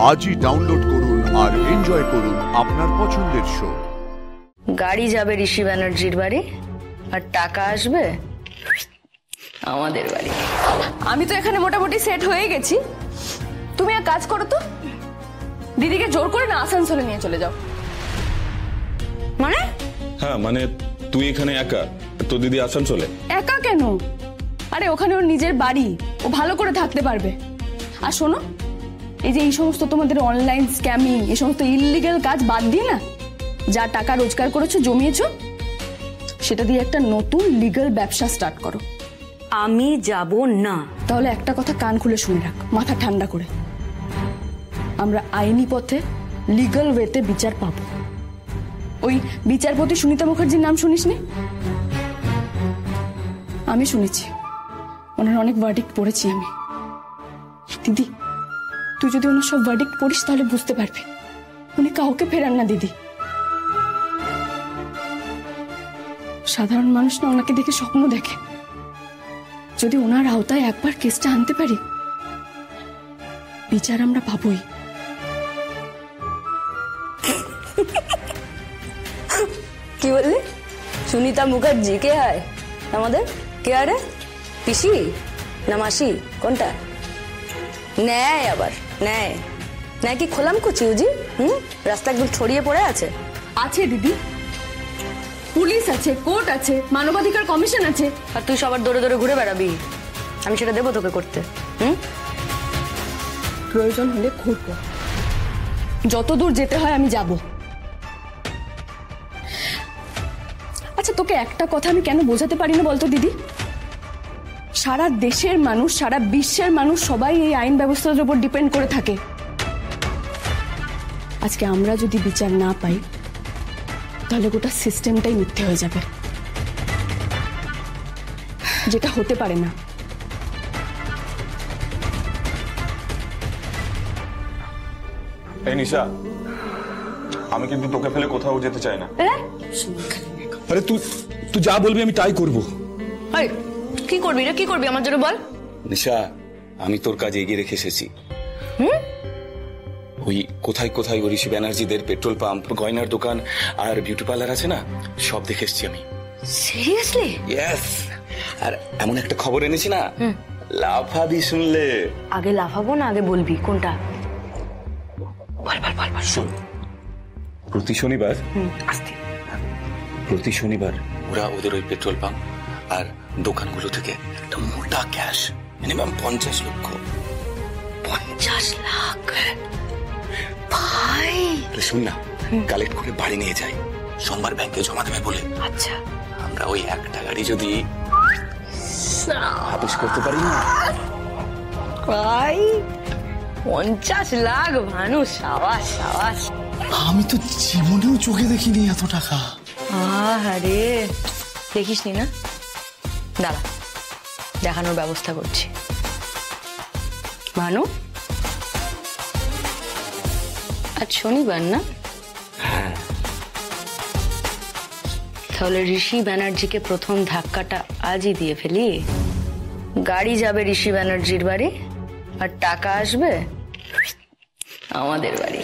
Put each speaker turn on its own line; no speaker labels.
আজই ডাউনলোড করুন আর এনজয় করুন আপনার পছন্দের শো।
গাড়ি যাবে ঋষি ব্যানার্জির বাড়ি আর টাকা আসবে আমাদের বাড়ি।
আমি তো এখানে মোটামুটি সেট হয়ে গেছি। তুমি এক কাজ করো তো, দিদিকে জোর করে না আসানসোলে নিয়ে চলে যাও।
মানে?
হ্যাঁ মানে তুই এখানে একা, তো দিদি আসানসোলে?
একা কেন? আরে ওখানে ওর নিজের বাড়ি, ও ভালো করে থাকতে পারবে। আর শোনো, এই যে এই সমস্ত তোমাদের অনলাইন স্ক্যামিং, এই সমস্ত ইললিগাল কাজ বাদ দিয়ে না, যা টাকা রোজগার করেছো, জমিয়েছো, সেটা দিয়ে একটা নতুন লিগ্যাল ব্যবসা স্টার্ট করো।
আমি যাব না।
তাহলে একটা কথা কান খুলে শুনে রাখ, মাথা ঠান্ডা করে। আমরা আইনি পথে লিগ্যাল ওয়েতে বিচার পাবো। ওই বিচারপতি সুনিতা মুখার্জির নাম শুনিসনি? আমি শুনেছি, ওনার অনেক ভার্ডিক্ট পড়েছি আমি। দিদি, তুই যদি ওনার সব ভার্ডিক্ট পড়িস তাহলে বুঝতে পারবি উনি কাউকে ফেরান না। দিদি, সাধারণ মানুষ না ওনাকে দেখে স্বপ্ন দেখে। যদি ওনার আওতায় একবার কেসটা আনতে পারি, বিচার আমরা পাবোই।
কি বললি? সুনিতা মুখার্জি কে হয় আমাদের? কে আরে? পিসি না মাসি? কোনটা? নেয় আবার নেয় নেয় কি খোলাম কুচি উজি? রাস্তা একদম ছড়িয়ে পড়ে আছে।
আছে দিদি, পুলিশ আছে, কোর্ট আছে, মানবাধিকার কমিশন আছে।
আর তুই সবার দৌড়ে দৌড়ে ঘুরে বেড়াবি? আমি সেটা দেবো তোকে করতে?
প্রয়োজন হলে ঘুরবো, যত দূর যেতে হয় আমি যাব। আচ্ছা, তোকে একটা কথা আমি কেন বোঝাতে পারি না বলতো দিদি? সারা দেশের মানুষ, সারা বিশ্বের মানুষ সবাই এই আইন ব্যবস্থার উপর ডিপেন্ড করে থাকে। আজকে আমরা যদি বিচার না পাই, তাহলে গোটা সিস্টেমটাই মিথ্যে হয়ে যাবে, যেটা হতে পারে না।
এই নিশা, আমি কিন্তু তোকে ফেলে কোথাও যেতে চাই না। আরে তুই যা বলবি আমি তাই করবো।
কি করবি রে? কি করবি আমার জন্য বল।
নিশা, আমি তোর কাজে এগিয়ে রেখে এসেছি। ওই কোথায় কোথায় ঋষি ব্যানার্জিদের পেট্রোল পাম্প, গয়নার দোকান আর বিউটি পার্লার আছে না, সব দেখে এসেছি আমি।
সিরিয়াসলি?
ইয়েস। আর এমন একটা খবর এনেছি না, লাফাবি শুনলে।
আগে লাফাবো না আগে বলবি কোনটা? বল বল বল বল।
শোন, প্রতি শনিবার
আস্তে
প্রতি শনিবার ওরা ওদের ওই পেট্রোল পাম্প আর দোকানগুলো থেকে একটা মোটা ক্যাশ, মিনিমাম 50 লক্ষ।
50 লাখ? ভাই
শুন না, কালেক্ট করে বাড়ি নিয়ে যাই, সোমবার ব্যাংকে জমা দেবে বলে।
আচ্ছা,
আমরা ওই একটা গাড়ি যদি হাফিস করতে পারি না।
ভাই 50 লাখ মানুষ, সাবাস সাবাস।
আমি তো জীবনেও চোখে দেখিনি এত টাকা।
আরে দেখিসনি না? দাঁড়া, দেখানোর ব্যবস্থা করছি। ভানু, আজ শনিবার না? তাহলে ঋষি ব্যানার্জিকে প্রথম ধাক্কাটা আজই দিয়ে ফেলি। গাড়ি যাবে ঋষি ব্যানার্জির বাড়ি আর টাকা আসবে আমাদের বাড়ি।